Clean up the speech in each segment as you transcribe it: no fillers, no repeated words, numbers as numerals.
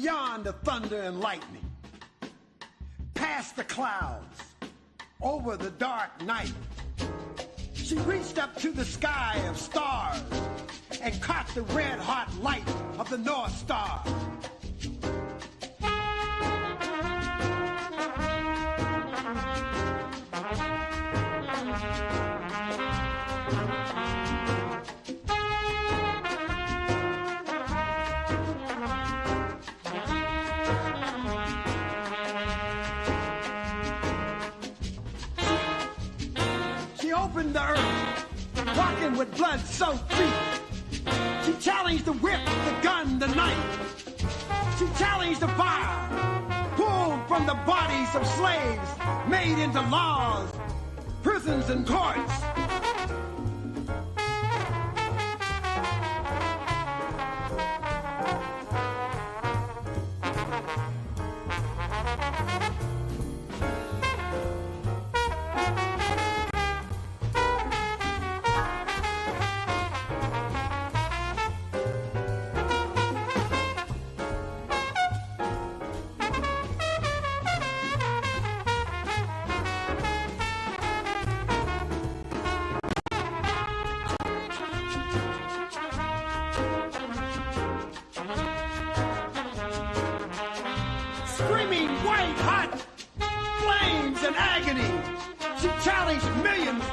beyond the thunder and lightning, past the clouds, over the dark night. She reached up to the sky of stars and caught the red-hot light of the North Star. Opened the earth, walking with blood-soaked feet. She challenged the whip, the gun, the knife. She challenged the fire, pulled from the bodies of slaves, made into laws, prisons, and courts. Screaming white-hot flames and agony, she challenged millions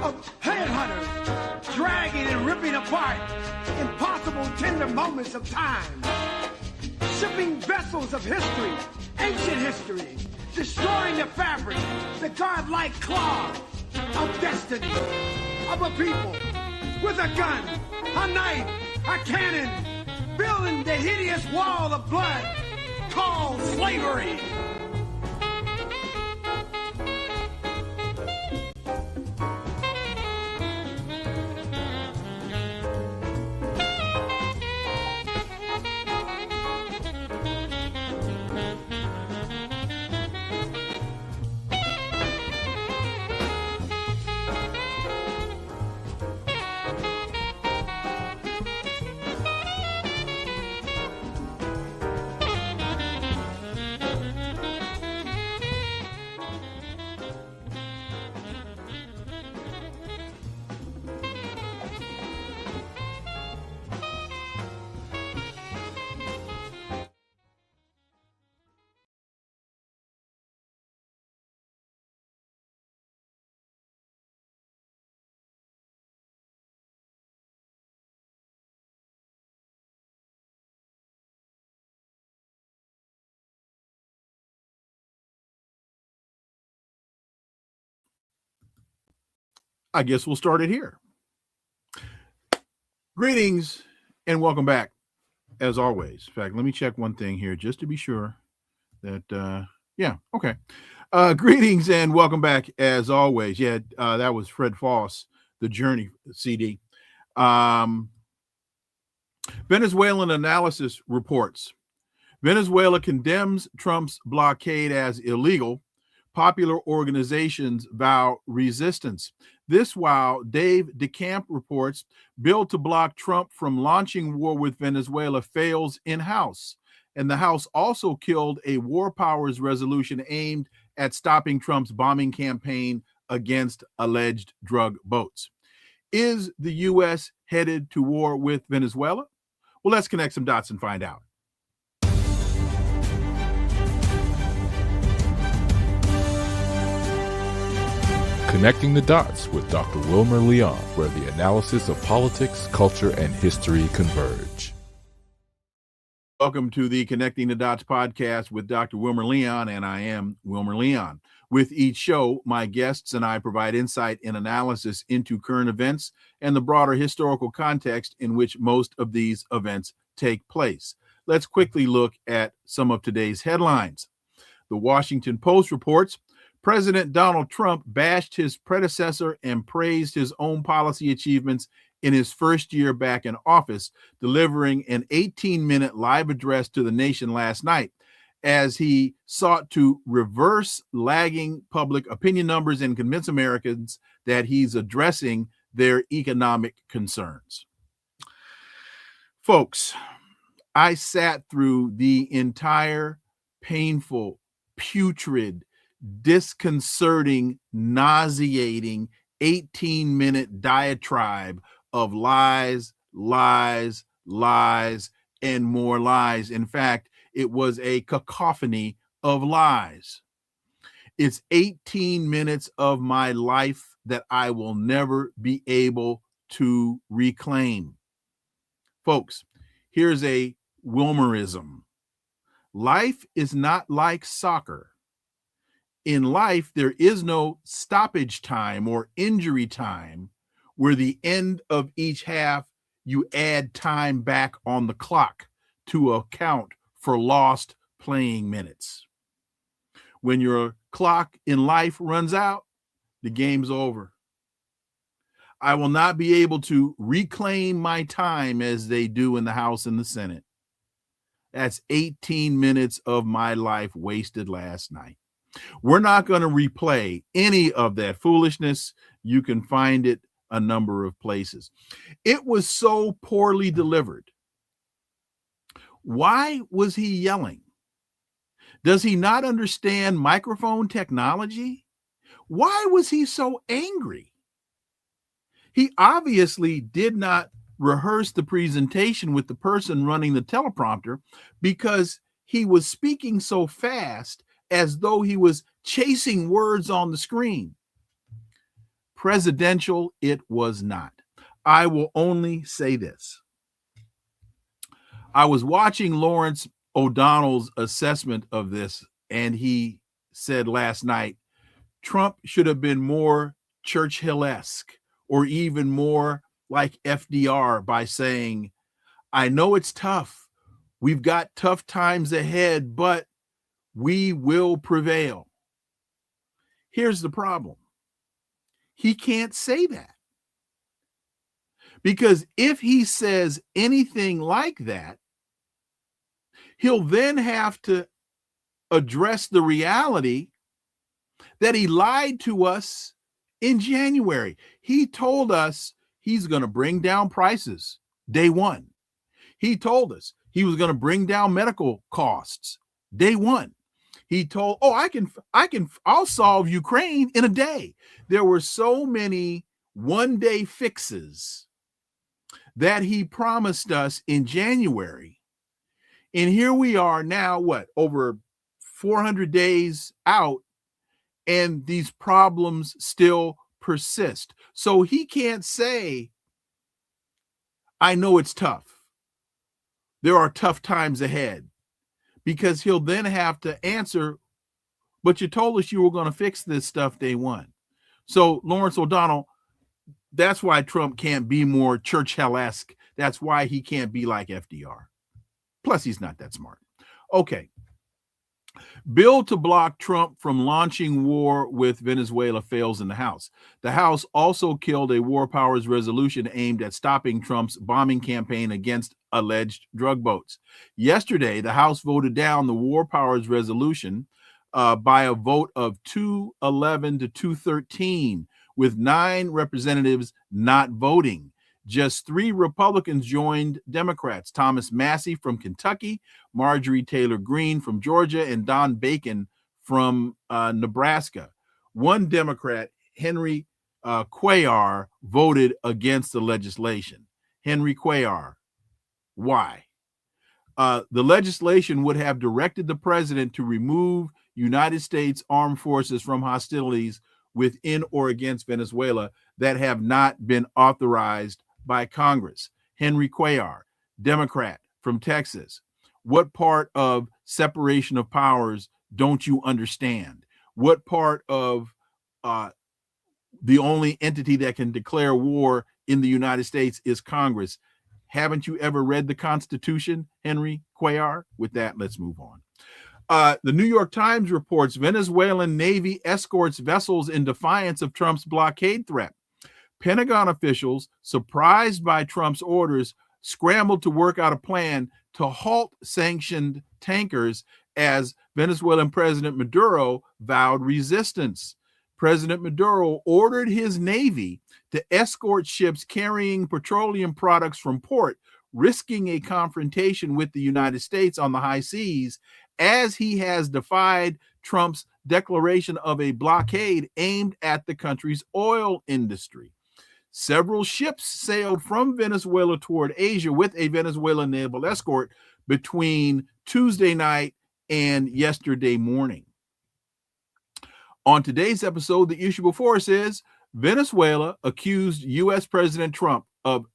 of headhunters, dragging and ripping apart impossible tender moments of time, shipping vessels of history, ancient history, destroying the fabric, the godlike claw of destiny of a people with a gun, a knife, a cannon, building the hideous wall of blood called slavery. I guess we'll start it here. Greetings and welcome back, as always. In fact, let me check one thing here just to be sure that, yeah, okay. Greetings and welcome back, as always. Yeah, that was Fred Foss, The Journey CD. Venezuelan analysis reports. Venezuela condemns Trump's blockade as illegal. Popular organizations vow resistance. This while Dave DeCamp reports bill to block Trump from launching war with Venezuela fails in-house. And the House also killed a war powers resolution aimed at stopping Trump's bombing campaign against alleged drug boats. Is the U.S. headed to war with Venezuela? Well, let's connect some dots and find out. Connecting the Dots with Dr. Wilmer Leon, where the analysis of politics, culture, and history converge. Welcome to the Connecting the Dots podcast with Dr. Wilmer Leon, and I am Wilmer Leon. With each show, my guests and I provide insight and analysis into current events and the broader historical context in which most of these events take place. Let's quickly look at some of today's headlines. The Washington Post reports President Donald Trump bashed his predecessor and praised his own policy achievements in his first year back in office, delivering an 18-minute live address to the nation last night as he sought to reverse lagging public opinion numbers and convince Americans that he's addressing their economic concerns. Folks, I sat through the entire painful, putrid, disconcerting, nauseating 18-minute diatribe of lies, lies, lies, and more lies. In fact, it was a cacophony of lies. It's 18 minutes of my life that I will never be able to reclaim. Folks, here's a Wilmerism. Life is not like soccer. In life, there is no stoppage time or injury time where the end of each half, you add time back on the clock to account for lost playing minutes. When your clock in life runs out, the game's over. I will not be able to reclaim my time as they do in the House and the Senate. That's 18 minutes of my life wasted last night. We're not going to replay any of that foolishness. You can find it a number of places. It was so poorly delivered. Why was he yelling? Does he not understand microphone technology? Why was he so angry? He obviously did not rehearse the presentation with the person running the teleprompter because he was speaking so fast as though he was chasing words on the screen. Presidential it was not. I will only say this. I was watching Lawrence O'Donnell's assessment of this, and he said last night, Trump should have been more Churchill-esque or even more like FDR by saying, I know it's tough. We've got tough times ahead, but we will prevail. Here's the problem. He can't say that. Because if he says anything like that, he'll then have to address the reality that he lied to us in January. He told us he's going to bring down prices day one. He told us he was going to bring down medical costs day one. He told, I'll solve Ukraine in a day. There were so many one-day fixes that he promised us in January. And here we are now, over 400 days out, and these problems still persist. So he can't say, I know it's tough. There are tough times ahead, because he'll then have to answer, but you told us you were going to fix this stuff day one. So Lawrence O'Donnell, that's why Trump can't be more Churchill-esque. That's why he can't be like FDR. Plus, he's not that smart. Okay. Bill to block Trump from launching war with Venezuela fails in the House. The House also killed a war powers resolution aimed at stopping Trump's bombing campaign against alleged drug boats. Yesterday, the House voted down the war powers resolution by a vote of 211 to 213, with 9 representatives not voting. Just 3 Republicans joined Democrats: Thomas Massey from Kentucky, Marjorie Taylor Greene from Georgia, and Don Bacon from Nebraska. 1 Democrat, Henry Cuellar, voted against the legislation. Henry Cuellar. Why? The legislation would have directed the president to remove United States armed forces from hostilities within or against Venezuela that have not been authorized by Congress. Henry Cuellar, Democrat from Texas. What part of separation of powers don't you understand? What part of the only entity that can declare war in the United States is Congress? Haven't you ever read the Constitution, Henry Cuellar? With that, let's move on. The New York Times reports Venezuelan Navy escorts vessels in defiance of Trump's blockade threat. Pentagon officials, surprised by Trump's orders, scrambled to work out a plan to halt sanctioned tankers as Venezuelan President Maduro vowed resistance. President Maduro ordered his Navy to escort ships carrying petroleum products from port, risking a confrontation with the United States on the high seas, as he has defied Trump's declaration of a blockade aimed at the country's oil industry. Several ships sailed from Venezuela toward Asia with a Venezuelan naval escort between Tuesday night and yesterday morning. On today's episode, the issue before us is Venezuela accused U.S. President Trump of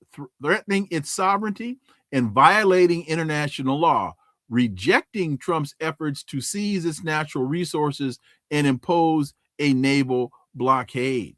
threatening its sovereignty and violating international law, rejecting Trump's efforts to seize its natural resources and impose a naval blockade.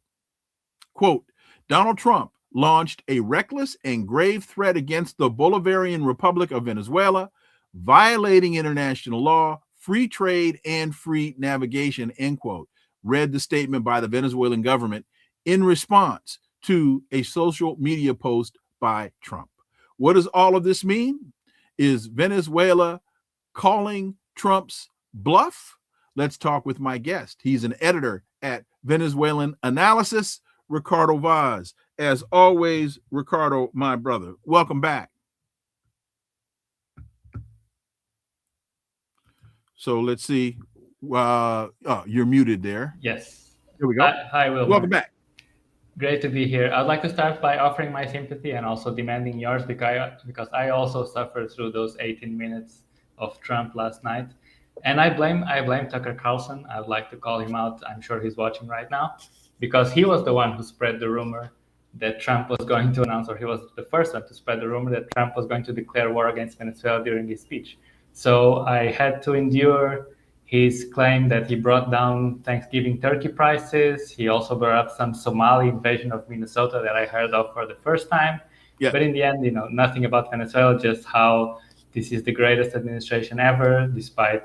Quote, Donald Trump launched a reckless and grave threat against the Bolivarian Republic of Venezuela, violating international law, free trade, and free navigation, end quote, read the statement by the Venezuelan government in response to a social media post by Trump. What does all of this mean? Is Venezuela calling Trump's bluff? Let's talk with my guest. He's an editor at Venezuelan Analysis, Ricardo Vaz. As always, Ricardo, my brother, welcome back. So let's see. You're muted there. Yes. Here we go. Hi, Wilmer. Welcome back. Great to be here. I'd like to start by offering my sympathy and also demanding yours because I also suffered through those 18 minutes of Trump last night. And I blame Tucker Carlson. I'd like to call him out. I'm sure he's watching right now, because he was the one who spread the rumor that Trump was going to announce, or he was the first one to spread the rumor that Trump was going to declare war against Venezuela during his speech. So I had to endure his claim that he brought down Thanksgiving turkey prices. He also brought up some Somali invasion of Minnesota that I heard of for the first time. Yeah. But in the end, nothing about Venezuela, just how this is the greatest administration ever, despite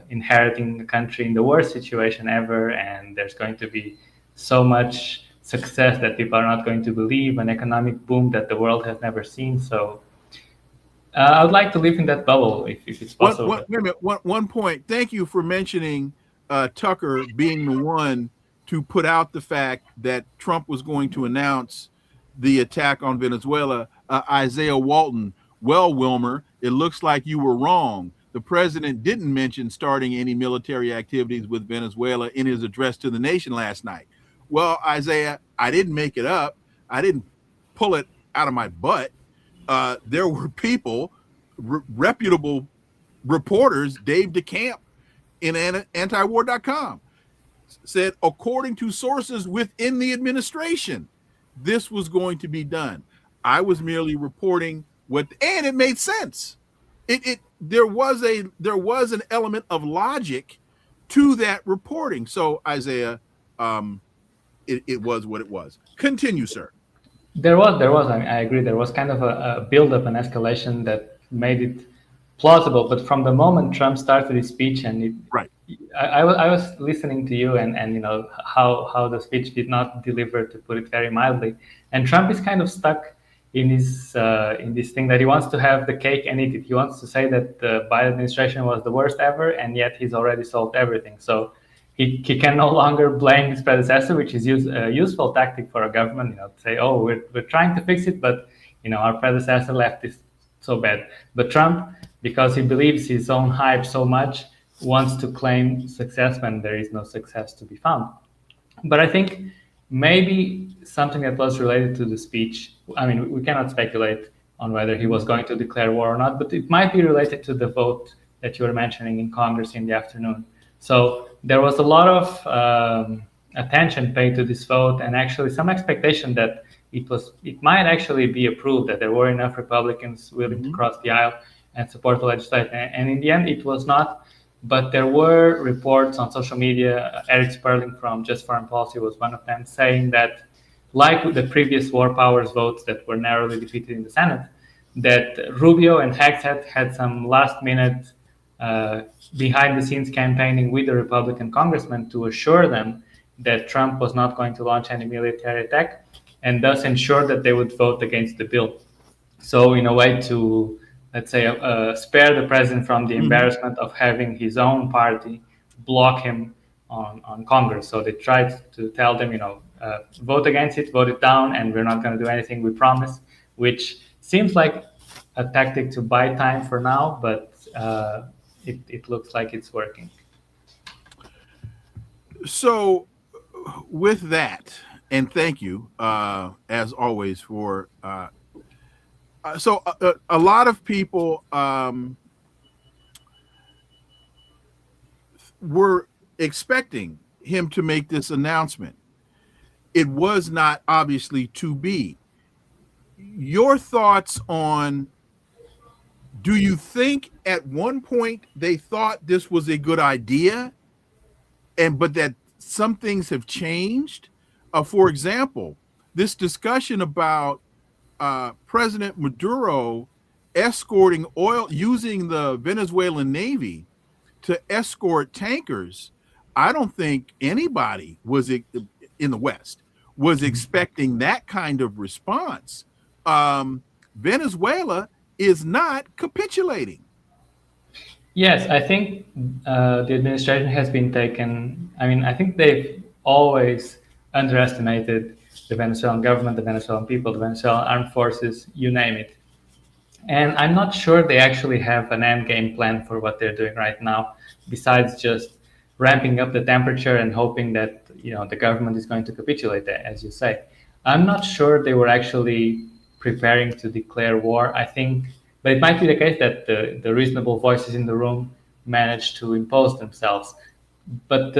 inheriting a country in the worst situation ever. And there's going to be so much success that people are not going to believe, an economic boom that the world has never seen. So I would like to live in that bubble if it's possible. Wait a minute. One point. Thank you for mentioning Tucker being the one to put out the fact that Trump was going to announce the attack on Venezuela. Isaiah Walton. Well, Wilmer, it looks like you were wrong. The president didn't mention starting any military activities with Venezuela in his address to the nation last night. Well, Isaiah, I didn't make it up. I didn't pull it out of my butt. There were people, reputable reporters, Dave DeCamp in antiwar.com said, according to sources within the administration, this was going to be done. I was merely reporting and it made sense. There was an element of logic to that reporting. So Isaiah, it was what it was. Continue, sir. There was. I agree. There was kind of a build-up, an escalation that made it plausible. But from the moment Trump started his speech, I was listening to you, and how the speech did not deliver, to put it very mildly. And Trump is kind of stuck in this thing that he wants to have the cake and eat it. He wants to say that the Biden administration was the worst ever, and yet he's already solved everything. So he can no longer blame his predecessor, which is a useful tactic for a government, to say, oh, we're trying to fix it, but our predecessor left this so bad. But Trump, because he believes his own hype so much, wants to claim success when there is no success to be found. But I think maybe something that was related to the speech, we cannot speculate on whether he was going to declare war or not, but it might be related to the vote that you were mentioning in Congress in the afternoon. So there was a lot of attention paid to this vote, and actually some expectation that it might actually be approved, that there were enough Republicans willing to cross the aisle and support the legislation. And in the end, it was not. But there were reports on social media. Eric Sperling from Just Foreign Policy was one of them, saying that, like with the previous war powers votes that were narrowly defeated in the Senate, that Rubio and Hexet had some last-minute behind-the-scenes campaigning with the Republican congressmen to assure them that Trump was not going to launch any military attack, and thus ensure that they would vote against the bill. So in a way to, let's say, spare the president from the embarrassment of having his own party block him on Congress. So they tried to tell them, vote against it, vote it down, and we're not going to do anything, we promise, which seems like a tactic to buy time for now, but it looks like it's working. So with that, and thank you, as always, for a lot of people were expecting him to make this announcement. It was not obviously to be. Your thoughts on, do you think at one point they thought this was a good idea, but that some things have changed? For example, this discussion about President Maduro escorting oil, using the Venezuelan Navy to escort tankers. I don't think anybody was in the West was expecting that kind of response. Venezuela is not capitulating. Yes, I think the administration has been taken. I mean, I think they've always underestimated the Venezuelan government, the Venezuelan people, the Venezuelan armed forces, you name it. And I'm not sure they actually have an end game plan for what they're doing right now, besides just ramping up the temperature and hoping that the government is going to capitulate, as you say. I'm not sure they were actually preparing to declare war. I think, but it might be the case that the reasonable voices in the room managed to impose themselves. But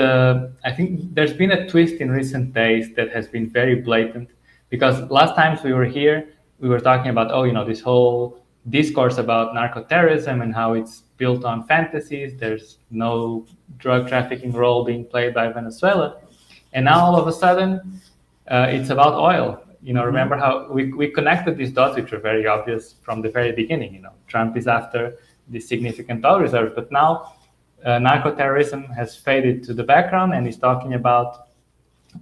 I think there's been a twist in recent days that has been very blatant, because last times we were here, we were talking about, this whole discourse about narco-terrorism and how it's built on fantasies. There's no drug trafficking role being played by Venezuela. And now all of a sudden, it's about oil. Remember how we connected these dots, which were very obvious from the very beginning. Trump is after the significant oil reserves, but now narco-terrorism has faded to the background, and he's talking about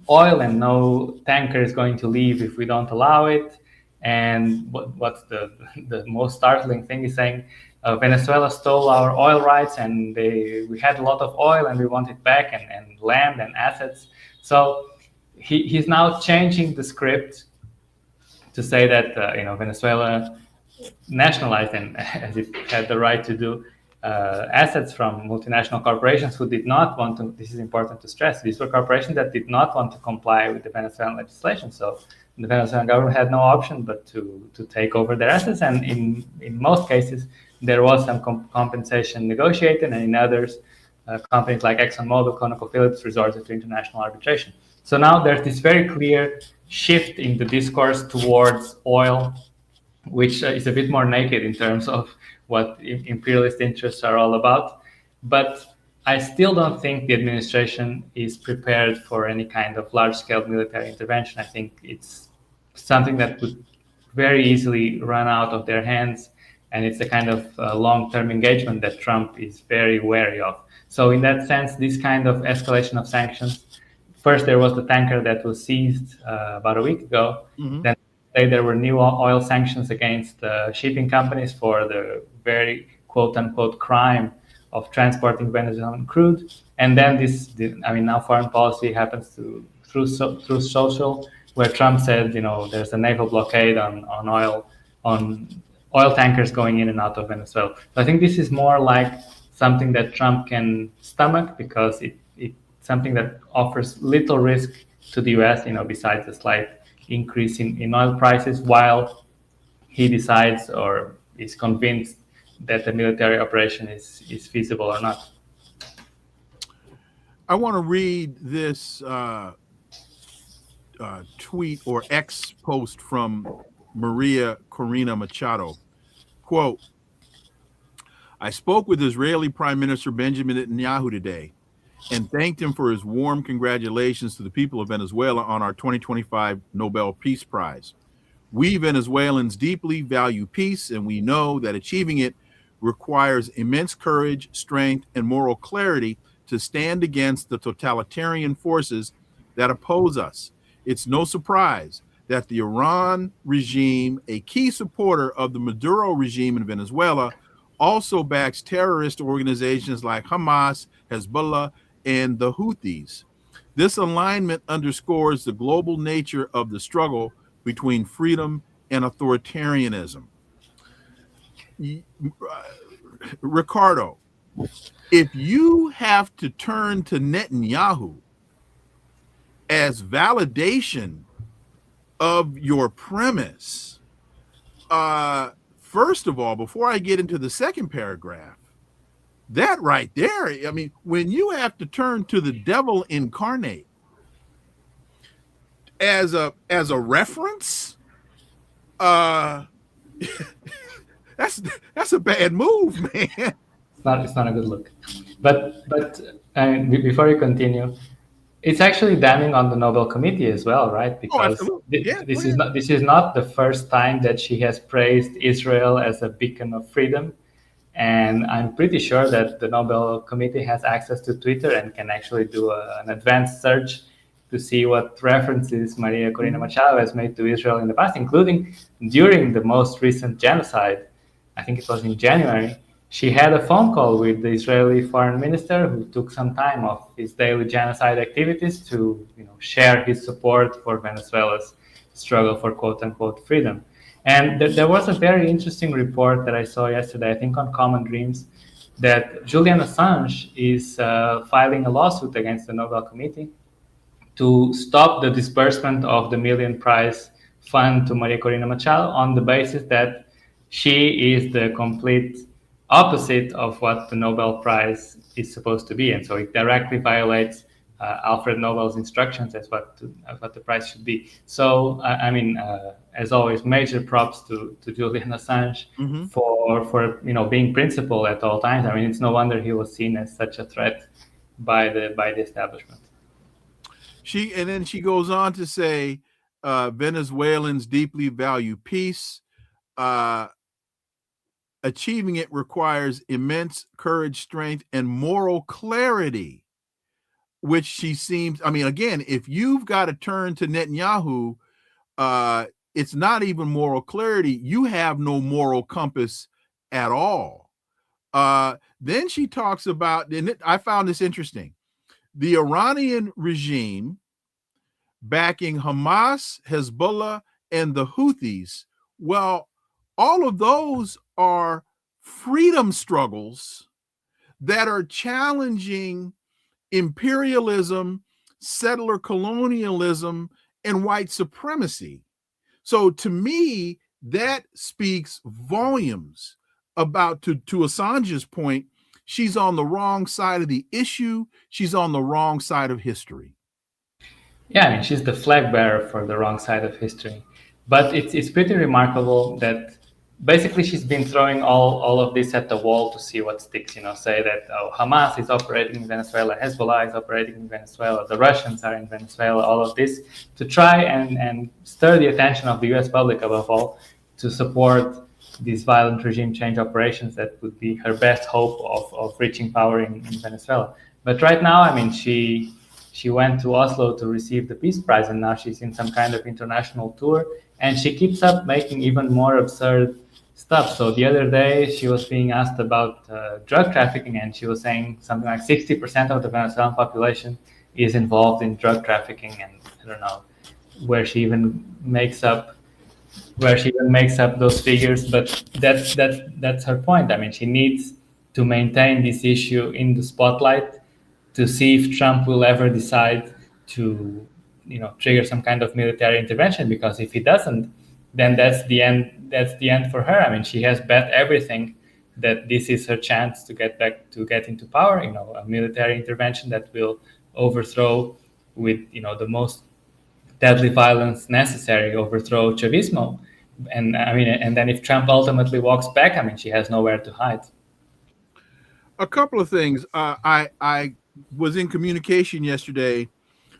oil, and no tanker is going to leave if we don't allow it. And what's the most startling thing is saying Venezuela stole our oil rights, and we had a lot of oil and we want it back, and land and assets. So he's now changing the script to say that Venezuela nationalized, and as it had the right to do, assets from multinational corporations who did not want to. This is important to stress. These were corporations that did not want to comply with the Venezuelan legislation. So the Venezuelan government had no option but to take over their assets, and in most cases there was some compensation negotiated, and in others companies like ExxonMobil, ConocoPhillips resorted to international arbitration. So now there's this very clear shift in the discourse towards oil, which is a bit more naked in terms of what imperialist interests are all about. But I still don't think the administration is prepared for any kind of large-scale military intervention. I think it's something that could very easily run out of their hands, and it's a kind of long-term engagement that Trump is very wary of. So in that sense, this kind of escalation of sanctions, first there was the tanker that was seized about a week ago. Mm-hmm. Then there were new oil sanctions against shipping companies for the very quote-unquote crime of transporting Venezuelan crude. And then now foreign policy happens through social, where Trump said, there's a naval blockade on oil tankers going in and out of Venezuela. So I think this is more like something that Trump can stomach, because it's something that offers little risk to the US, besides a slight increase in oil prices, while he decides or is convinced that the military operation is feasible or not. I want to read this tweet or X post from Maria Corina Machado. Quote, I spoke with Israeli Prime Minister Benjamin Netanyahu today and thanked him for his warm congratulations to the people of Venezuela on our 2025 Nobel Peace Prize. We Venezuelans deeply value peace, and we know that achieving it requires immense courage, strength, and moral clarity to stand against the totalitarian forces that oppose us. It's no surprise that the Iran regime, a key supporter of the Maduro regime in Venezuela, also backs terrorist organizations like Hamas, Hezbollah, and the Houthis. This alignment underscores the global nature of the struggle between freedom and authoritarianism. Ricardo, if you have to turn to Netanyahu as validation of your premise, first of all, before I get into the second paragraph, that right there, I mean, when you have to turn to the devil incarnate as a reference, that's a bad move, man. It's not a good look. But before you continue, it's actually damning on the Nobel Committee as well, right? Because this is not the first time that she has praised Israel as a beacon of freedom. And I'm pretty sure that the Nobel Committee has access to Twitter and can actually do an advanced search to see what references Maria Corina Machado has made to Israel in the past, including during the most recent genocide. I think it was in January. She had a phone call with the Israeli foreign minister, who took some time off his daily genocide activities to, share his support for Venezuela's struggle for quote unquote freedom. And there was a very interesting report that I saw yesterday, I think on Common Dreams, that Julian Assange is filing a lawsuit against the Nobel Committee to stop the disbursement of the Million Prize Fund to Maria Corina Machado on the basis that she is the complete opposite of what the Nobel Prize is supposed to be. And so it directly violates Alfred Nobel's instructions as what the prize should be. So, as always, major props to Julian Assange for being principled at all times. I mean, it's no wonder he was seen as such a threat by the establishment. Then she goes on to say, Venezuelans deeply value peace. Achieving it requires immense courage, strength, and moral clarity, which she seems, again, if you've got to turn to Netanyahu, it's not even moral clarity. You have no moral compass at all. Then she talks about, and I found this interesting, the Iranian regime backing Hamas, Hezbollah, and the Houthis. Well, all of those are freedom struggles that are challenging imperialism, settler colonialism, and white supremacy. So to me, that speaks volumes about, to Assange's point, she's on the wrong side of the issue. She's on the wrong side of history. Yeah, she's the flag bearer for the wrong side of history. But it's pretty remarkable that basically she's been throwing all of this at the wall to see what sticks, say that Hamas is operating in Venezuela, Hezbollah is operating in Venezuela, the Russians are in Venezuela, all of this to try and stir the attention of the US public above all to support these violent regime change operations that would be her best hope of reaching power in Venezuela. But right now, she went to Oslo to receive the Peace Prize, and now she's in some kind of international tour, and she keeps up making even more absurd stuff. So the other day, she was being asked about drug trafficking, and she was saying something like 60% of the Venezuelan population is involved in drug trafficking, and I don't know where she even makes up those figures, but that's her point. She needs to maintain this issue in the spotlight to see if Trump will ever decide to, trigger some kind of military intervention. Because if he doesn't, then that's the end. That's the end for her. She has bet everything that this is her chance to get into power. A military intervention that will overthrow, with the most deadly violence necessary, overthrow Chavismo. And then if Trump ultimately walks back, she has nowhere to hide. A couple of things. I was in communication yesterday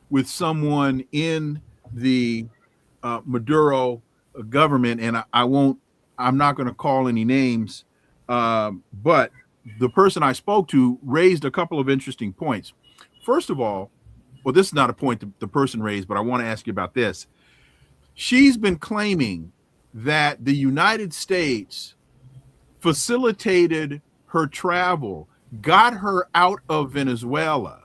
with someone in the Maduro government, and I'm not going to call any names, but the person I spoke to raised a couple of interesting points. First of all, well, this is not a point the person raised, but I want to ask you about this. She's been claiming that the United States facilitated her travel, got her out of Venezuela,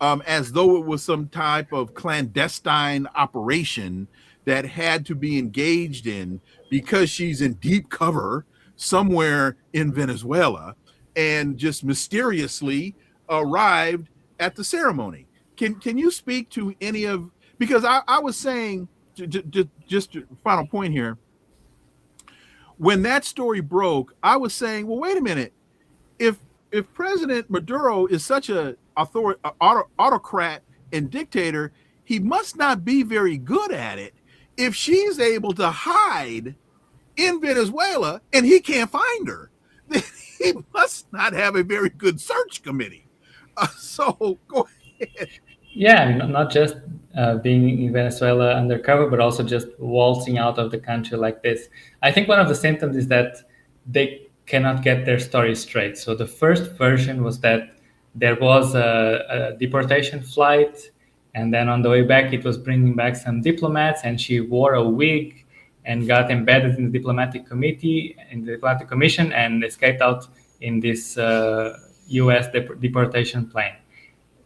as though it was some type of clandestine operation that had to be engaged in because she's in deep cover somewhere in Venezuela and just mysteriously arrived at the ceremony. Can you speak to any of, because I was saying, just final point here, when that story broke, I was saying, well, wait a minute, if President Maduro is such a autocrat and dictator, he must not be very good at it if she's able to hide in Venezuela and he can't find her. Then he must not have a very good search committee. So go ahead. Yeah, not just being in Venezuela undercover, but also just waltzing out of the country like this. I think one of the symptoms is that they cannot get their story straight. So the first version was that there was a deportation flight, and then on the way back, it was bringing back some diplomats, and she wore a wig and got embedded in the diplomatic committee, in the diplomatic commission, and escaped out in this U.S. deportation plane.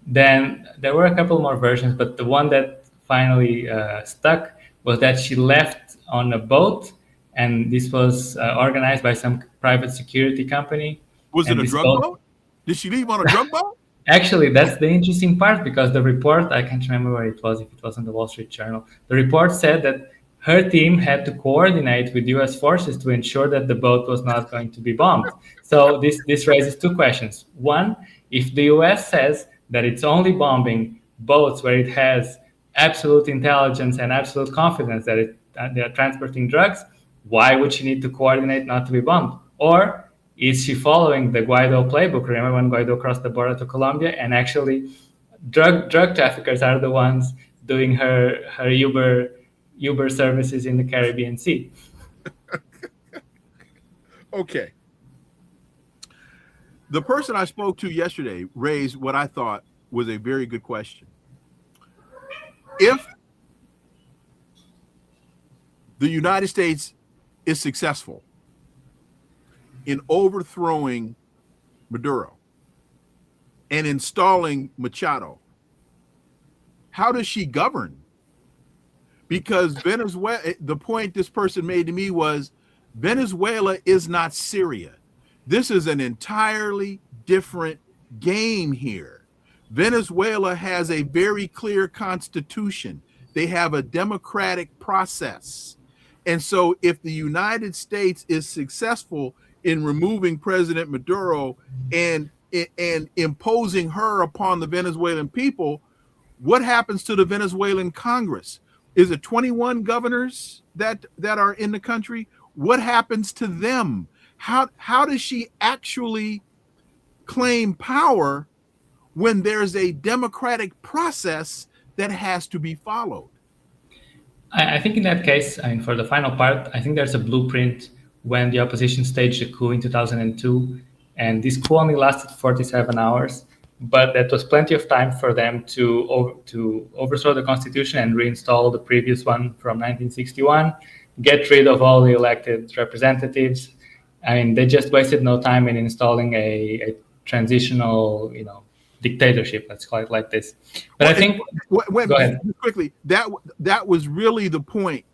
Then there were a couple more versions, but the one that finally stuck was that she left on a boat, and this was organized by some private security company. Was it a drug boat? Did she leave on a drug boat? Actually, that's the interesting part, because the report, I can't remember where it was, if it was in the Wall Street Journal. The report said that her team had to coordinate with US forces to ensure that the boat was not going to be bombed. So this raises two questions. One, if the US says that it's only bombing boats where it has absolute intelligence and absolute confidence that they are transporting drugs, why would she need to coordinate not to be bombed? Or is she following the Guaido playbook? Remember when Guaido crossed the border to Colombia, and actually drug traffickers are the ones doing her Uber services in the Caribbean Sea? Okay. The person I spoke to yesterday raised what I thought was a very good question. If the United States is successful in overthrowing Maduro and installing Machado, how does she govern? Because Venezuela, the point this person made to me was, Venezuela is not Syria. This is an entirely different game here. Venezuela has a very clear constitution. They have a democratic process. And so if the United States is successful in removing President Maduro and imposing her upon the Venezuelan people, what happens to the Venezuelan Congress? Is it 21 governors that are in the country? What happens to them? How does she actually claim power when there's a democratic process that has to be followed? I think in that case, I mean, for the final part, I think there's a blueprint when the opposition staged a coup in 2002, and this coup only lasted 47 hours, but that was plenty of time for them to overthrow the constitution and reinstall the previous one from 1961, get rid of all the elected representatives. I mean, they just wasted no time in installing a transitional, dictatorship, let's call it like this. But I think, go ahead. Quickly, that was really the point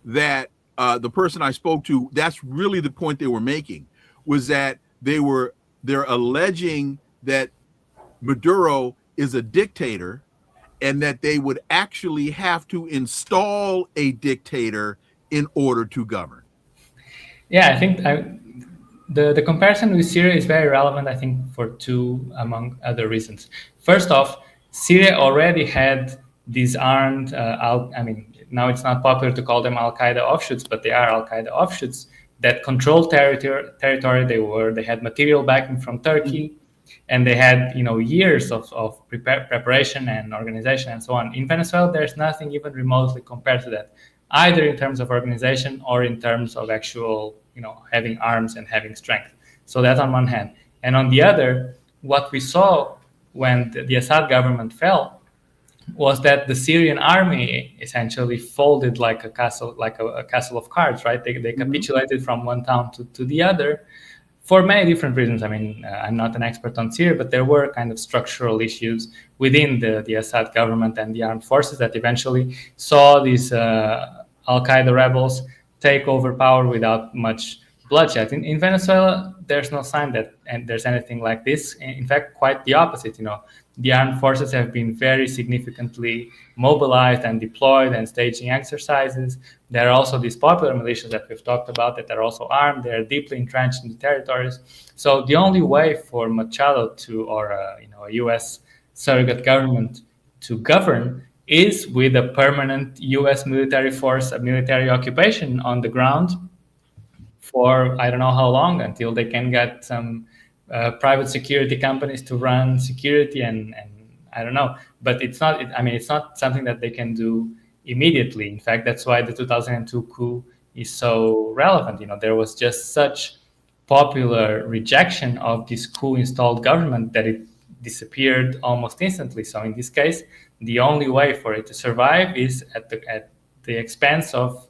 that the person I spoke to, that's really the point they were making, was that they're alleging that Maduro is a dictator and that they would actually have to install a dictator in order to govern. Yeah, I think the comparison with Syria is very relevant, I think, for two, among other reasons. First off, Syria already had these armed, now it's not popular to call them Al-Qaeda offshoots, but they are Al-Qaeda offshoots that controlled territory. They had material backing from Turkey, and they had years of preparation and organization and so on. In Venezuela, there's nothing even remotely compared to that, either in terms of organization or in terms of actual, having arms and having strength. So that's on one hand. And on the other, what we saw when the Assad government fell was that the Syrian army essentially folded like a castle of cards, right? They capitulated from one town to the other for many different reasons. I mean, I'm not an expert on Syria, but there were kind of structural issues within the Assad government and the armed forces that eventually saw these Al-Qaeda rebels take over power without much bloodshed. In Venezuela, there's no sign that and there's anything like this. In fact, quite the opposite. The armed forces have been very significantly mobilized and deployed and staging exercises. There are also these popular militias that we've talked about that are also armed. They're deeply entrenched in the territories. So the only way for Machado or a U.S. surrogate government to govern is with a permanent U.S. military force, a military occupation on the ground for I don't know how long, until they can get some private security companies to run security and I don't know. But it's not. It's not something that they can do immediately. In fact, that's why the 2002 coup is so relevant. There was just such popular rejection of this coup-installed government that it disappeared almost instantly. So in this case, the only way for it to survive is at the expense of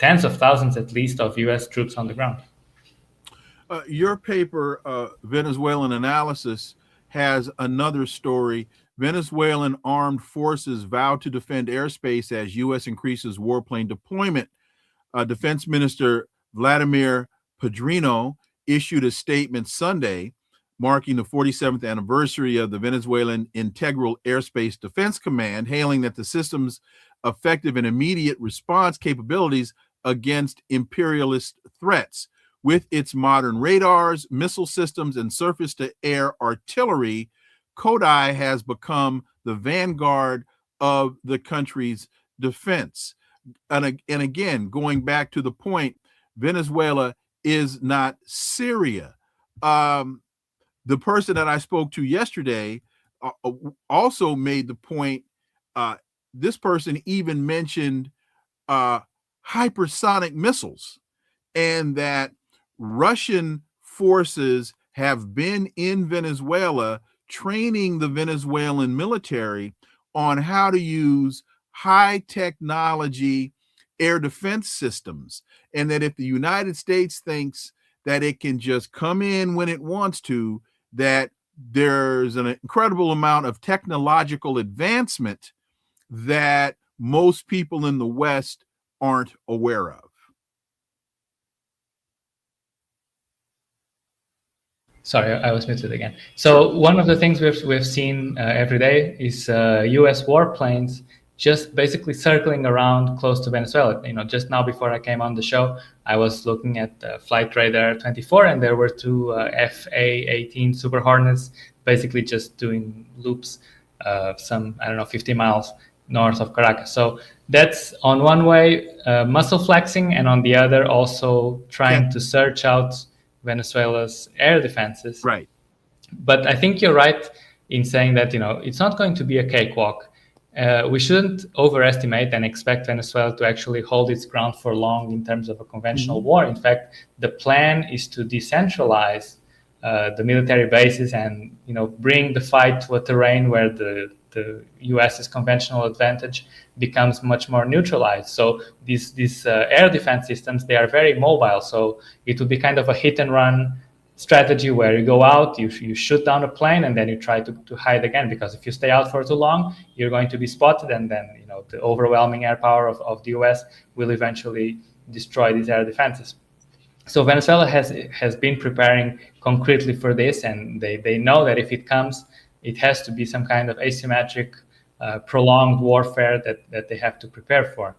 tens of thousands, at least, of U.S. troops on the ground. Your paper, Venezuelan Analysis, has another story. Venezuelan armed forces vow to defend airspace as U.S. increases warplane deployment. Defense Minister Vladimir Padrino issued a statement Sunday marking the 47th anniversary of the Venezuelan Integral Airspace Defense Command, hailing that the system's effective and immediate response capabilities against imperialist threats. With its modern radars, missile systems, and surface-to-air artillery, Kodai has become the vanguard of the country's defense. And again, going back to the point, Venezuela is not Syria. The person that I spoke to yesterday also made the point. This person even mentioned hypersonic missiles, and that Russian forces have been in Venezuela training the Venezuelan military on how to use high technology air defense systems, and that if the United States thinks that it can just come in when it wants to, that there's an incredible amount of technological advancement that most people in the West aren't aware of. Sorry, I was muted again. So one of the things we've seen every day is U.S. warplanes just basically circling around close to Venezuela. Just now before I came on the show, I was looking at Flight Radar 24, and there were two FA-18 Super Hornets basically just doing loops some, 50 miles north of Caracas. So that's on one way muscle flexing, and on the other also trying to search out Venezuela's air defenses. Right. But I think you're right in saying that, it's not going to be a cakewalk. We shouldn't overestimate and expect Venezuela to actually hold its ground for long in terms of a conventional war. In fact, the plan is to decentralize the military bases and, bring the fight to a terrain where the U.S.'s conventional advantage becomes much more neutralized. So these air defense systems, they are very mobile. So it would be kind of a hit and run strategy where you go out, you shoot down a plane, and then you try to hide again, because if you stay out for too long, you're going to be spotted, and then the overwhelming air power of the US will eventually destroy these air defenses. So Venezuela has been preparing concretely for this, and they know that if it comes, it has to be some kind of asymmetric, prolonged warfare that they have to prepare for.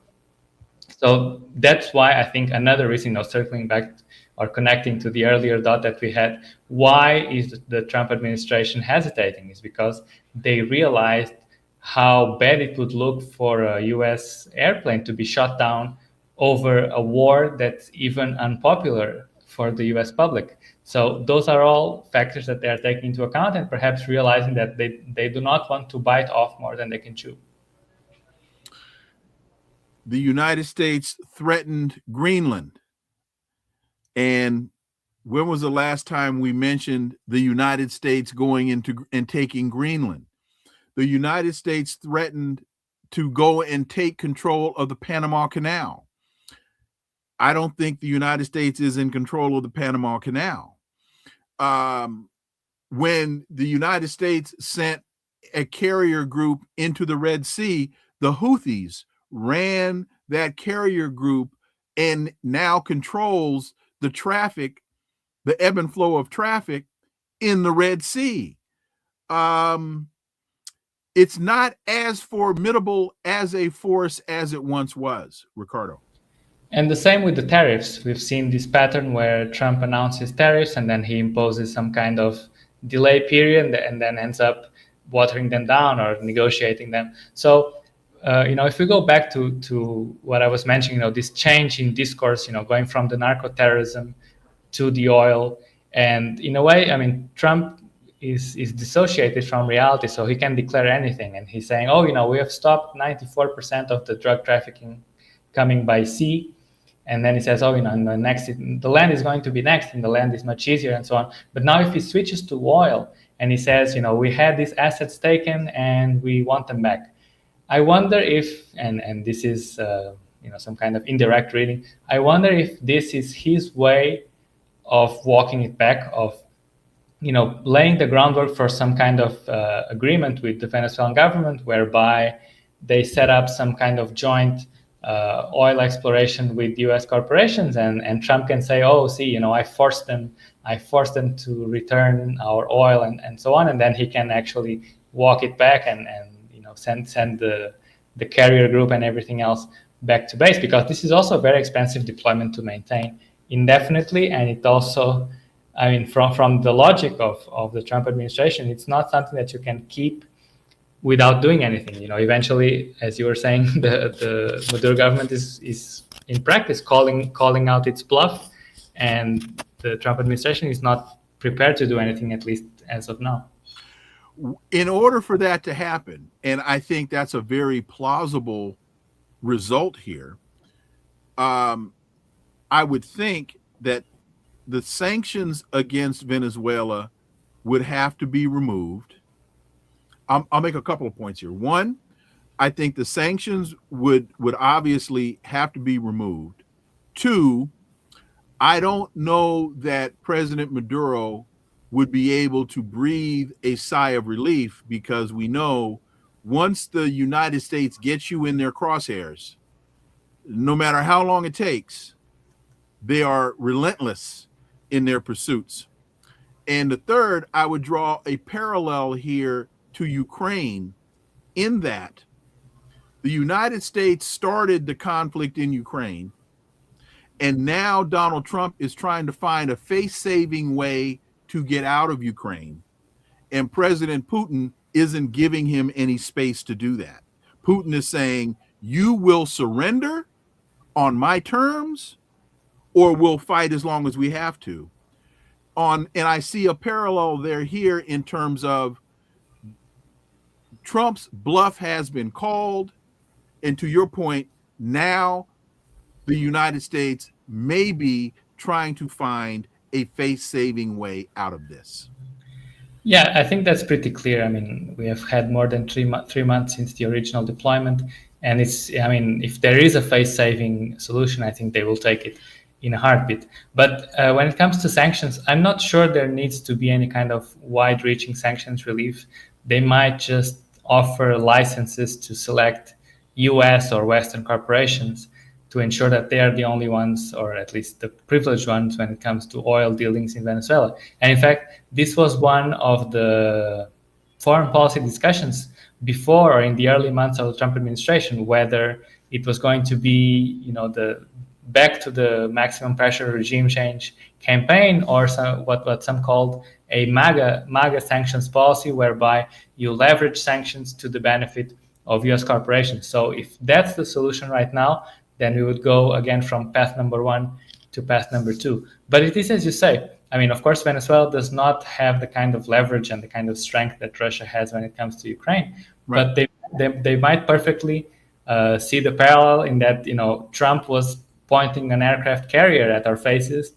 So that's why I think another reason, circling back or connecting to the earlier thought that we had, why is the Trump administration hesitating, is because they realized how bad it would look for a US airplane to be shot down over a war that's even unpopular for the US public. So those are all factors that they are taking into account, and perhaps realizing that they do not want to bite off more than they can chew. The United States threatened Greenland. And when was the last time we mentioned the United States going into and taking Greenland? The United States threatened to go and take control of the Panama Canal. I don't think the United States is in control of the Panama Canal. When the United States sent a carrier group into the Red Sea, the Houthis ran that carrier group and now controls the traffic, the ebb and flow of traffic in the Red Sea. It's not as formidable as a force as it once was, Ricardo. And the same with the tariffs. We've seen this pattern where Trump announces tariffs and then he imposes some kind of delay period and then ends up watering them down or negotiating them. So, if we go back to what I was mentioning, this change in discourse, going from the narco-terrorism to the oil, and in a way, I mean, Trump is dissociated from reality, so he can declare anything. And he's saying, we have stopped 94% of the drug trafficking coming by sea. And then he says, the land is going to be next, and the land is much easier, and so on. But now if he switches to oil and he says, we had these assets taken and we want them back, I wonder if, and this is, some kind of indirect reading, I wonder if this is his way of walking it back, of, laying the groundwork for some kind of agreement with the Venezuelan government, whereby they set up some kind of joint oil exploration with U.S. corporations, and Trump can say, I forced them to return our oil and so on, and then he can actually walk it back and send the carrier group and everything else back to base, because this is also a very expensive deployment to maintain indefinitely. And it also, from the logic of the Trump administration, it's not something that you can keep without doing anything. Eventually, as you were saying, the Maduro government is in practice calling out its bluff, and the Trump administration is not prepared to do anything, at least as of now. In order for that to happen, and I think that's a very plausible result here, I would think that the sanctions against Venezuela would have to be removed. I'll make a couple of points here. One, I think the sanctions would obviously have to be removed. Two, I don't know that President Maduro would be able to breathe a sigh of relief, because we know once the United States gets you in their crosshairs, no matter how long it takes, they are relentless in their pursuits. And the third, I would draw a parallel here to Ukraine, in that the United States started the conflict in Ukraine, and now Donald Trump is trying to find a face-saving way to get out of Ukraine. And President Putin isn't giving him any space to do that. Putin is saying, you will surrender on my terms, or we'll fight as long as we have to. And I see a parallel there here in terms of Trump's bluff has been called. And to your point, now the United States may be trying to find a face-saving way out of this. Yeah, I think that's pretty clear. We have had more than 3 months since the original deployment. And if there is a face-saving solution, I think they will take it in a heartbeat. But when it comes to sanctions, I'm not sure there needs to be any kind of wide-reaching sanctions relief. They might just offer licenses to select US or Western corporations to ensure that they are the only ones, or at least the privileged ones, when it comes to oil dealings in Venezuela. And in fact, this was one of the foreign policy discussions before, or in the early months of the Trump administration, whether it was going to be, the back to the maximum pressure regime change campaign, or what some called a MAGA sanctions policy, whereby you leverage sanctions to the benefit of US corporations. So if that's the solution right now, then we would go again from path number 1 to path number 2. But it is, as you say, of course, Venezuela does not have the kind of leverage and the kind of strength that Russia has when it comes to Ukraine. Right. But they might perfectly see the parallel in that, Trump was pointing an aircraft carrier at our faces,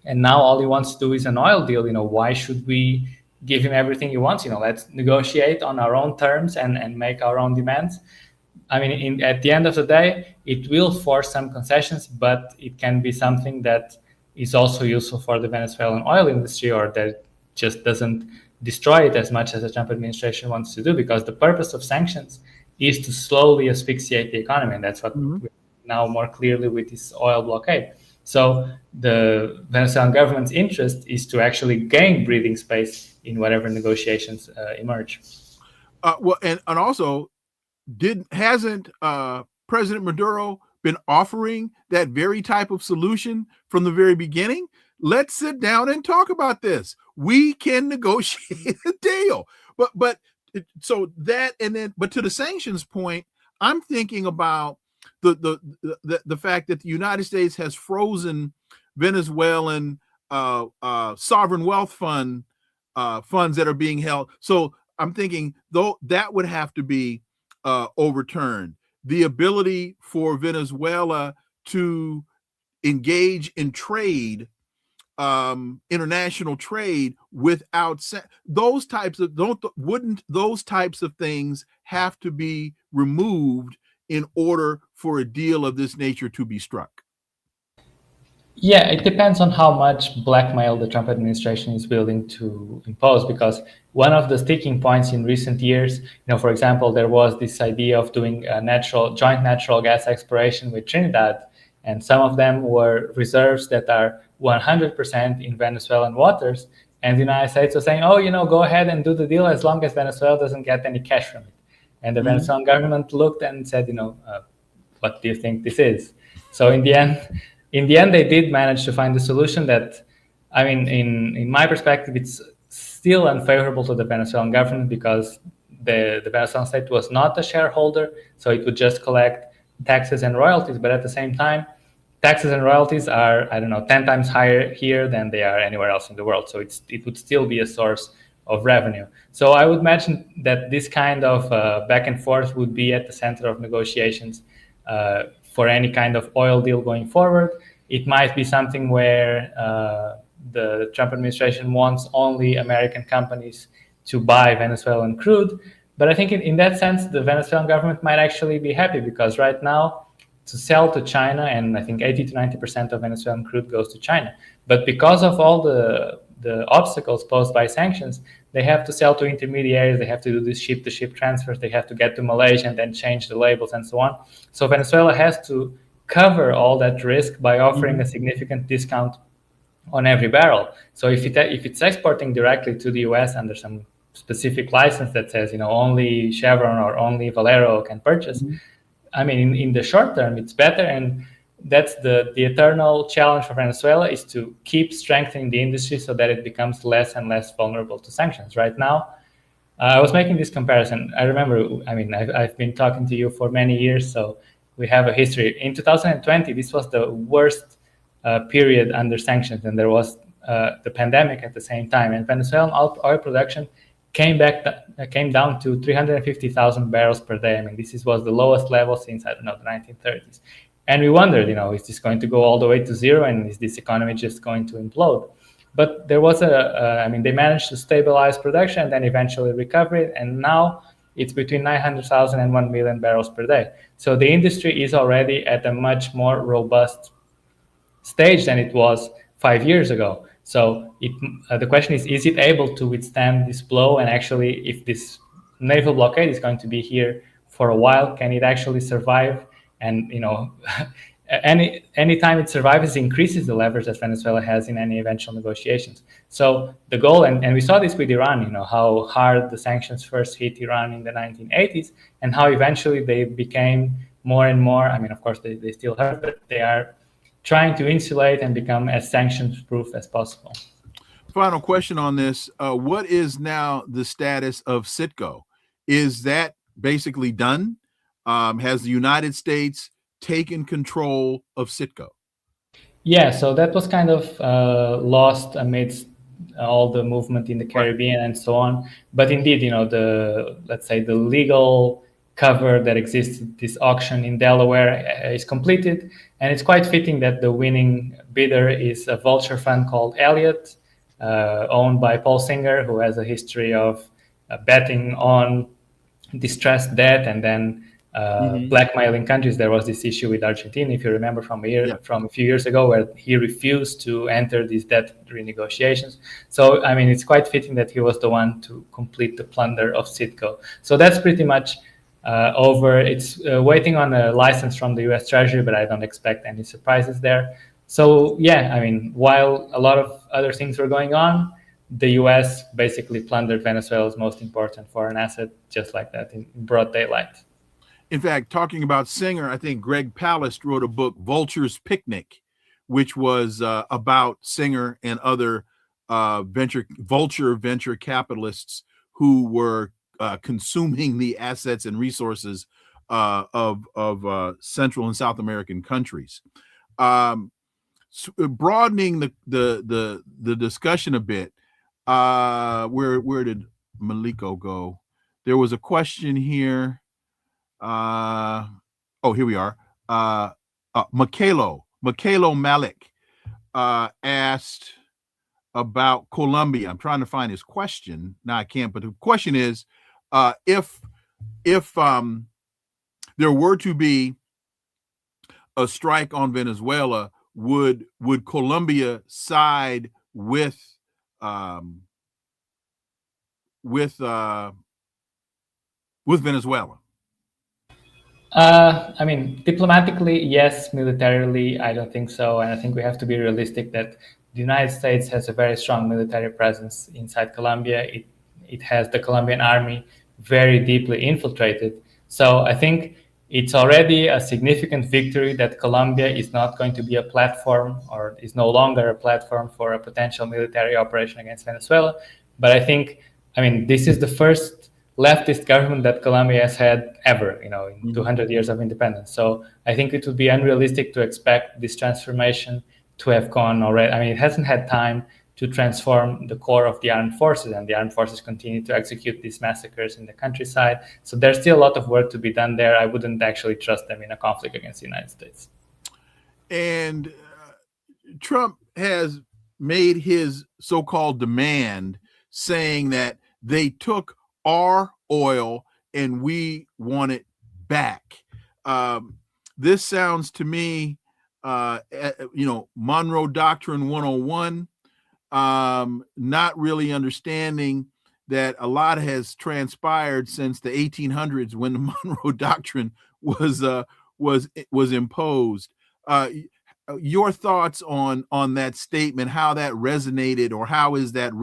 and now all he wants to do is an oil deal. Why should we give him everything he wants? Let's negotiate on our own terms and make our own demands. At the end of the day, it will force some concessions, but it can be something that is also useful for the Venezuelan oil industry, or that just doesn't destroy it as much as the Trump administration wants to do, because the purpose of sanctions is to slowly asphyxiate the economy. And that's what we now more clearly with this oil blockade. So the Venezuelan government's interest is to actually gain breathing space in whatever negotiations emerge. Well, and also, hasn't President Maduro been offering that very type of solution from the very beginning? Let's sit down and talk about this. We can negotiate a deal. But so that, and then, but to the sanctions point, I'm thinking about the fact that the United States has frozen Venezuelan sovereign wealth funds that are being held. So I'm thinking, though, that would have to be overturned. The ability for Venezuela to engage in trade, international trade, without those types of wouldn't those types of things have to be removed in order for a deal of this nature to be struck? Yeah, it depends on how much blackmail the Trump administration is willing to impose, because one of the sticking points in recent years, for example, there was this idea of doing a joint natural gas exploration with Trinidad, and some of them were reserves that are 100% in Venezuelan waters, and the United States was saying, go ahead and do the deal as long as Venezuela doesn't get any cash from it. And the Venezuelan government looked and said, what do you think this is? So in the end, they did manage to find a solution that, in my perspective, it's still unfavorable to the Venezuelan government, because the Venezuelan state was not a shareholder, so it would just collect taxes and royalties. But at the same time, taxes and royalties are, 10 times higher here than they are anywhere else in the world. So it would still be a source of revenue. So I would imagine that this kind of back and forth would be at the center of negotiations for any kind of oil deal going forward. It might be something where the Trump administration wants only American companies to buy Venezuelan crude. But I think in that sense, the Venezuelan government might actually be happy, because right now, to sell to China, and I think 80 to 90% of Venezuelan crude goes to China. But because of all the obstacles posed by sanctions, they have to sell to intermediaries, they have to do these ship-to-ship transfers, they have to get to Malaysia and then change the labels and so on. So Venezuela has to cover all that risk by offering a significant discount on every barrel. So if it's exporting directly to the US under some specific license that says, only Chevron or only Valero can purchase, in the short term, it's better. And that's the eternal challenge for Venezuela, is to keep strengthening the industry so that it becomes less and less vulnerable to sanctions. Right now, I was making this comparison. I remember, I've been talking to you for many years, so we have a history. In 2020, this was the worst period under sanctions, and there was the pandemic at the same time. And Venezuelan oil production came down to 350,000 barrels per day. This was the lowest level since, the 1930s. And we wondered, is this going to go all the way to zero, and is this economy just going to implode? But there was they managed to stabilize production and then eventually recover it. And now it's between 900,000 and 1 million barrels per day. So the industry is already at a much more robust stage than it was 5 years ago. So the question is it able to withstand this blow? And actually, if this naval blockade is going to be here for a while, can it actually survive? And any time it survives, it increases the leverage that Venezuela has in any eventual negotiations. So the goal, and we saw this with Iran, how hard the sanctions first hit Iran in the 1980s, and how eventually they became more and more, of course they still hurt, but they are trying to insulate and become as sanctions-proof as possible. Final question on this. What is now the status of Citgo? Is that basically done? Has the United States taken control of Citgo? Yeah, so that was kind of lost amidst all the movement in the Caribbean and so on. But indeed, let's say the legal cover that exists, this auction in Delaware, is completed. And it's quite fitting that the winning bidder is a vulture fund called Elliott, owned by Paul Singer, who has a history of betting on distressed debt and then blackmailing countries. There was this issue with Argentina, if you remember, from a few years ago, where he refused to enter these debt renegotiations. So, it's quite fitting that he was the one to complete the plunder of Citgo. So that's pretty much over. It's waiting on a license from the U.S. Treasury, but I don't expect any surprises there. So yeah, I mean, while a lot of other things were going on, the U.S. basically plundered Venezuela's most important foreign asset just like that in broad daylight. In fact, talking about Singer, I think Greg Palast wrote a book, Vulture's Picnic, which was about Singer and other vulture venture capitalists who were consuming the assets and resources of Central and South American countries. Broadening the discussion a bit, where did Maliko go? There was a question here. Here we are. Machado Malik asked about Colombia. I'm trying to find his question. Now I can't, but the question is, if there were to be a strike on Venezuela, would Colombia side with Venezuela? I mean, diplomatically, yes. Militarily, I don't think so. And I think we have to be realistic that the United States has a very strong military presence inside Colombia. It has the Colombian army very deeply infiltrated. So I think it's already a significant victory that Colombia is not going to be a platform, or is no longer a platform for a potential military operation against Venezuela. But I think, I mean, this is the first leftist government that Colombia has had ever, in 200 years of independence. So I think it would be unrealistic to expect this transformation to have gone already. I mean, it hasn't had time to transform the core of the armed forces, and the armed forces continue to execute these massacres in the countryside. So there's still a lot of work to be done there. I wouldn't actually trust them in a conflict against the United States. And Trump has made his so-called demand, saying that they took our oil and we want it back. This sounds to me, Monroe Doctrine 101, not really understanding that a lot has transpired since the 1800s when the Monroe Doctrine was imposed. Your thoughts on that statement, how that resonated, or how is that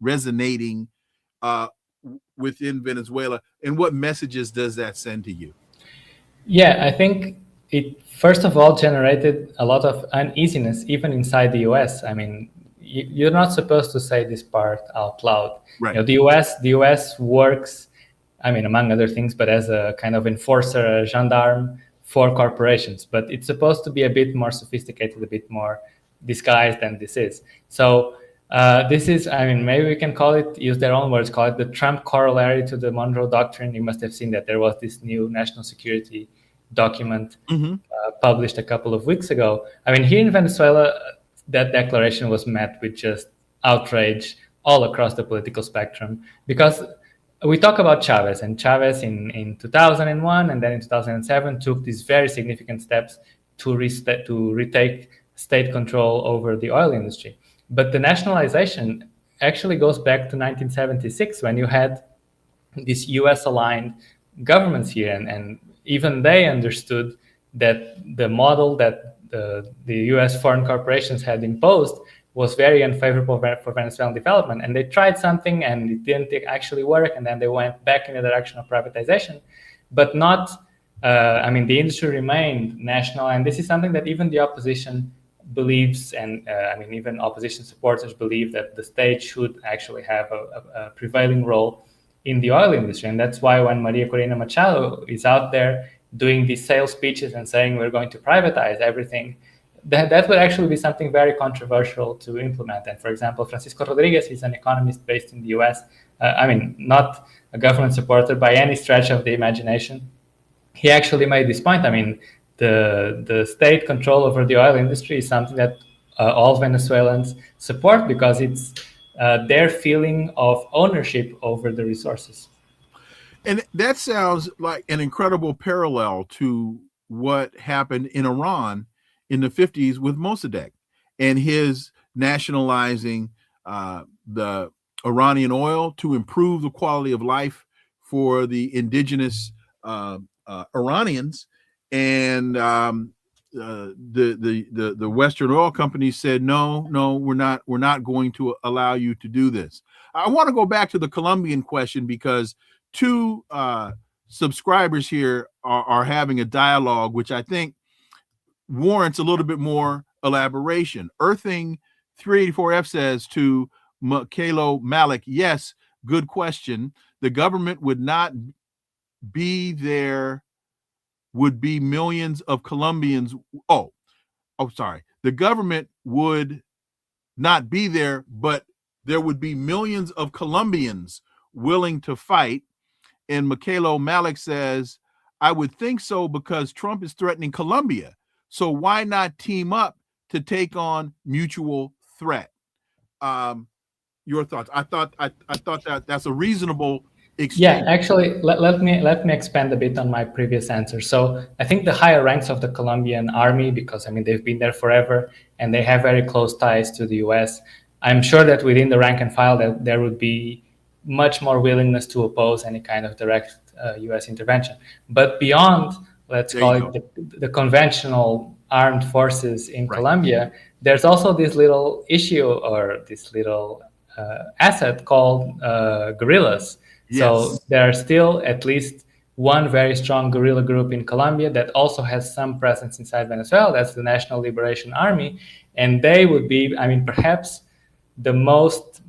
resonating within Venezuela, and what messages does that send to you? Yeah, I think it first of all generated a lot of uneasiness even inside the US. I mean, you're not supposed to say this part out loud. Right. The US works, I mean, among other things, but as a kind of enforcer, a gendarme for corporations. But it's supposed to be a bit more sophisticated, a bit more disguised than this is. So this is, I mean, maybe we can use their own words, call it the Trump corollary to the Monroe Doctrine. You must have seen that there was this new national security document published a couple of weeks ago. I mean, here in Venezuela, that declaration was met with just outrage all across the political spectrum, because we talk about Chavez, and Chavez in 2001 and then in 2007 took these very significant steps to retake state control over the oil industry. But the nationalization actually goes back to 1976, when you had these US-aligned governments here, and even they understood that the model that the US foreign corporations had imposed was very unfavorable for Venezuelan development. And they tried something and it didn't actually work, and then they went back in the direction of privatization, but not, I mean, the industry remained national. And this is something that even the opposition believes, and I mean, even opposition supporters believe that the state should actually have a prevailing role in the oil industry. And that's why when Maria Corina Machado is out there doing these sales speeches and saying we're going to privatize everything, that would actually be something very controversial to implement. And for example, Francisco Rodriguez, he's an economist based in the US. I mean, not a government supporter by any stretch of the imagination. He actually made this point. I mean, the state control over the oil industry is something that all Venezuelans support, because it's their feeling of ownership over the resources. And that sounds like an incredible parallel to what happened in Iran in the 50s with Mossadegh and his nationalizing the Iranian oil to improve the quality of life for the indigenous Iranians. And the Western oil companies said, no, we're not going to allow you to do this. I want to go back to the Colombian question because two subscribers here are having a dialogue, which I think warrants a little bit more elaboration. Earthing 384F says to Machado Malik, yes, good question. The government would not be there, would be millions of Colombians. Oh, sorry. The government would not be there, but there would be millions of Colombians willing to fight. And Machado Malik says, I would think so because Trump is threatening Colombia. So why not team up to take on mutual threat? Your thoughts? I thought that's a reasonable exchange. Yeah, actually, let me expand a bit on my previous answer. So I think the higher ranks of the Colombian army, because I mean they've been there forever and they have very close ties to the U.S. I'm sure that within the rank and file that there would be much more willingness to oppose any kind of direct U.S. intervention. But beyond, let's call it the conventional armed forces in Colombia, there's also this little issue or this little asset called guerrillas. Yes. So there are still at least one very strong guerrilla group in Colombia that also has some presence inside Venezuela. That's the National Liberation Army. And they would be, I mean, perhaps the most,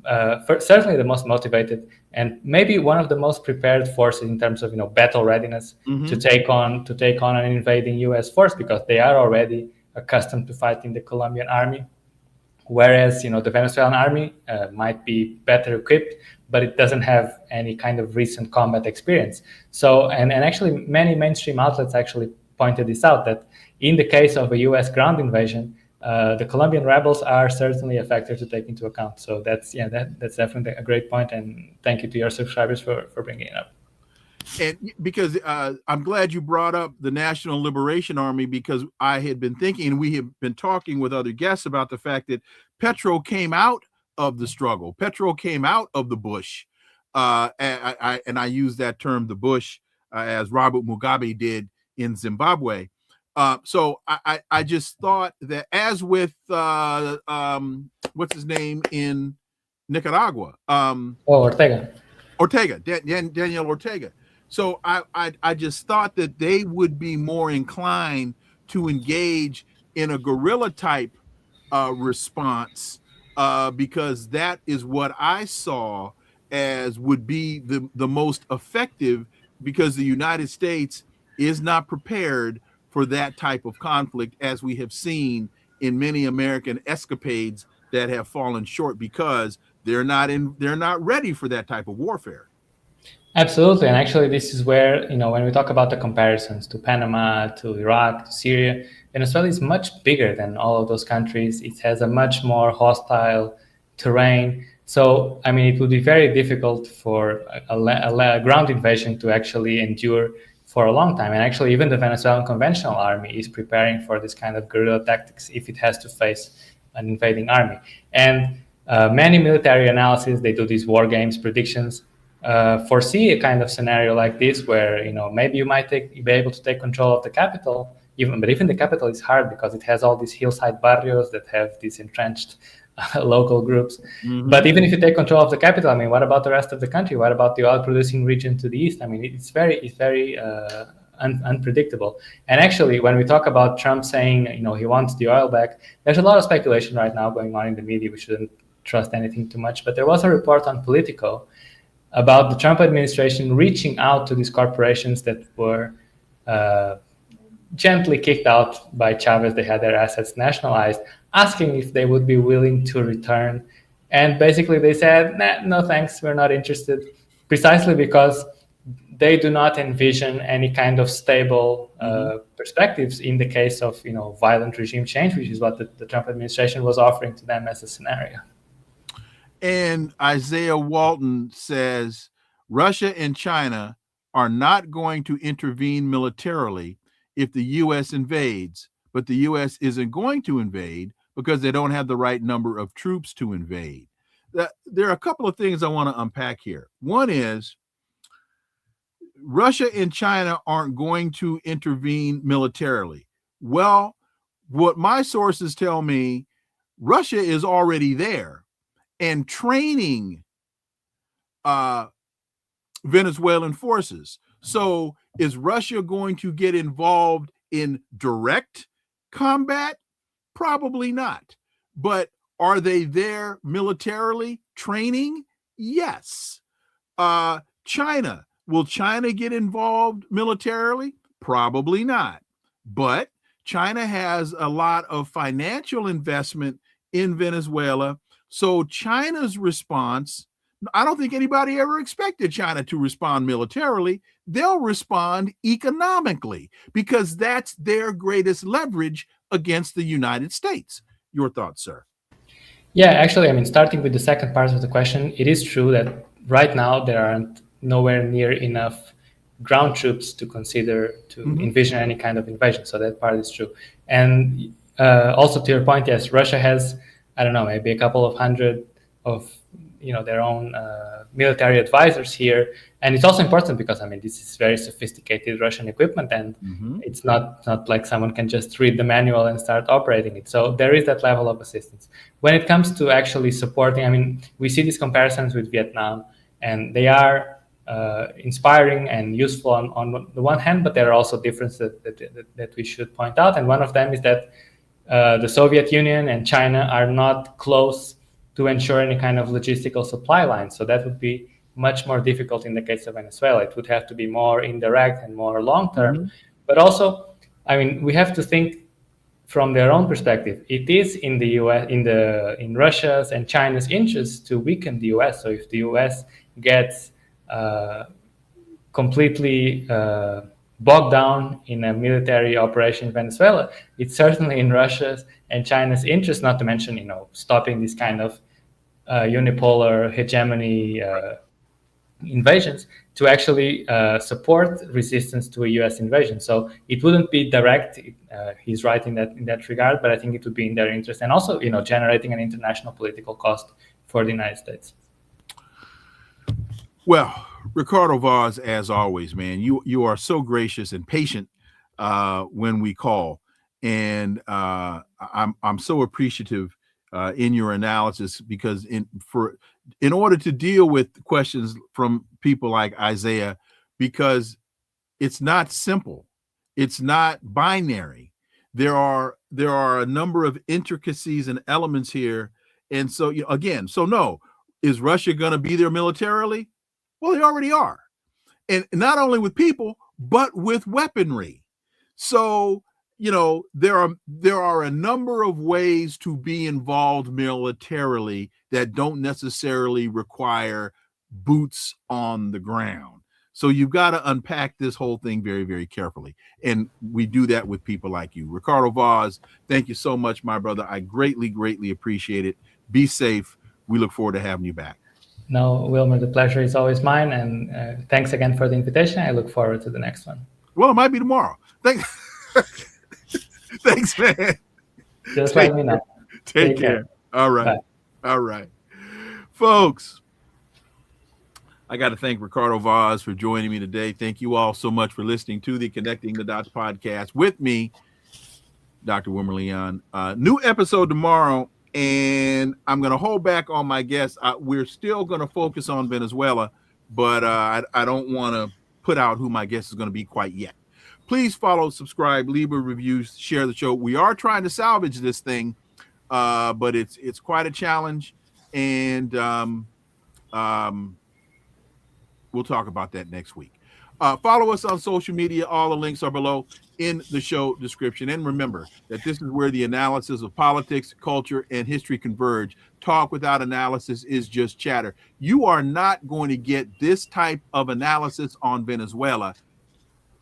certainly the most motivated and maybe one of the most prepared forces in terms of, battle readiness to take on an invading U.S. force, because they are already accustomed to fighting the Colombian army. Whereas, the Venezuelan army might be better equipped, but it doesn't have any kind of recent combat experience. So, and actually many mainstream outlets actually pointed this out, that in the case of a U.S. ground invasion, the Colombian rebels are certainly a factor to take into account. So that's definitely a great point, and thank you to your subscribers for bringing it up. And because I'm glad you brought up the National Liberation Army, because I had been thinking, and we have been talking with other guests about the fact that Petro came out of the struggle. Petro came out of the bush. And I use that term, the bush, as Robert Mugabe did in Zimbabwe. So I just thought that, as with what's his name in Nicaragua? Ortega. Daniel Ortega. So I just thought that they would be more inclined to engage in a guerrilla type response, because that is what I saw as would be the most effective, because the United States is not prepared for that type of conflict, as we have seen in many American escapades that have fallen short because they're not ready for that type of warfare. Absolutely. And actually, this is where, when we talk about the comparisons to Panama, to Iraq, to Syria, Venezuela is much bigger than all of those countries. It has a much more hostile terrain. So, I mean, it would be very difficult for a ground invasion to actually endure for a long time. And actually, even the Venezuelan conventional army is preparing for this kind of guerrilla tactics if it has to face an invading army. And many military analysis, they do these war games predictions, foresee a kind of scenario like this, where maybe you might be able to take control of the capital, even the capital is hard because it has all these hillside barrios that have these entrenched local groups. But even if you take control of the capital, I mean, what about the rest of the country? What about the oil producing region to the east? I mean, it's very unpredictable. And actually, when we talk about Trump saying he wants the oil back, there's a lot of speculation right now going on in the media. We shouldn't trust anything too much, but there was a report on Politico about the Trump administration reaching out to these corporations that were gently kicked out by Chavez. They had their assets nationalized, asking if they would be willing to return. And basically they said, nah, no thanks, we're not interested, precisely because they do not envision any kind of stable perspectives in the case of violent regime change, which is what the Trump administration was offering to them as a scenario. And Isaiah Walton says, Russia and China are not going to intervene militarily if the U.S. invades, but the U.S. isn't going to invade because they don't have the right number of troops to invade. There are a couple of things I want to unpack here. One is, Russia and China aren't going to intervene militarily. Well, what my sources tell me, Russia is already there and training Venezuelan forces. So is Russia going to get involved in direct combat? Probably not. But are they there militarily training? Yes. China. Will China get involved militarily? Probably not. But China has a lot of financial investment in Venezuela. So China's response, I don't think anybody ever expected China to respond militarily. They'll respond economically because that's their greatest leverage against the United States. Your thoughts, sir? Yeah, actually, I mean, starting with the second part of the question, it is true that right now there aren't nowhere near enough ground troops to consider to envision any kind of invasion. So that part is true. And also to your point, yes, Russia has, I don't know, maybe a couple of hundred of their own military advisors here. And it's also important because, I mean, this is very sophisticated Russian equipment, and it's not like someone can just read the manual and start operating it. So there is that level of assistance. When it comes to actually supporting, I mean, we see these comparisons with Vietnam, and they are inspiring and useful on the one hand, but there are also differences that we should point out. And one of them is that the Soviet Union and China are not close to ensure any kind of logistical supply line. So that would be much more difficult in the case of Venezuela. It would have to be more indirect and more long-term. But also, I mean, we have to think from their own perspective. It is in the US, in Russia's and China's interest to weaken the US. So if the US gets completely bogged down in a military operation in Venezuela, it's certainly in Russia's and China's interest, not to mention, stopping this kind of unipolar hegemony invasions, to actually support resistance to a U.S. invasion. So it wouldn't be direct. He's right in that regard, but I think it would be in their interest, and also, generating an international political cost for the United States. Well, Ricardo Vaz, as always, man, you are so gracious and patient when we call, and I'm so appreciative in your analysis, because in order to deal with questions from people like Isaiah, because it's not simple, it's not binary. There are a number of intricacies and elements here, and so no, is Russia going to be there militarily? Well, they already are, and not only with people, but with weaponry. So, there are a number of ways to be involved militarily that don't necessarily require boots on the ground. So you've got to unpack this whole thing very, very carefully. And we do that with people like you. Ricardo Vaz, thank you so much, my brother. I greatly, greatly appreciate it. Be safe. We look forward to having you back. No, Wilmer, the pleasure is always mine. And thanks again for the invitation. I look forward to the next one. Well, it might be tomorrow. Thanks, man. Just let me know. Take care. All right. Bye. All right. Folks, I got to thank Ricardo Vaz for joining me today. Thank you all so much for listening to the Connecting the Dots podcast with me, Dr. Wilmer Leon. New episode tomorrow, and I'm going to hold back on my guests. We're still going to focus on Venezuela, but I don't want to put out who my guest is going to be quite yet. Please follow, subscribe, leave a review, share the show. We are trying to salvage this thing, but it's quite a challenge, and we'll talk about that next week. Follow us on social media. All the links are below in the show description. And remember that this is where the analysis of politics, culture, and history converge. Talk without analysis is just chatter. You are not going to get this type of analysis on Venezuela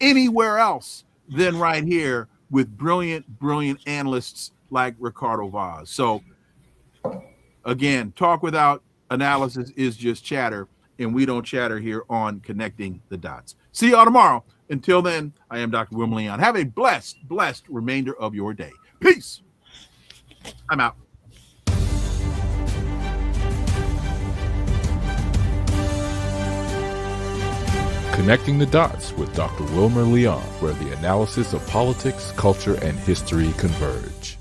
anywhere else than right here with brilliant analysts like Ricardo Vaz. So again, talk without analysis is just chatter, and we don't chatter here on Connecting the Dots. See y'all tomorrow. Until then, I am Dr. Wilmer Leon. Have a blessed remainder of your day. Peace. I'm out. Connecting the Dots with Dr. Wilmer Leon, where the analysis of politics, culture, and history converge.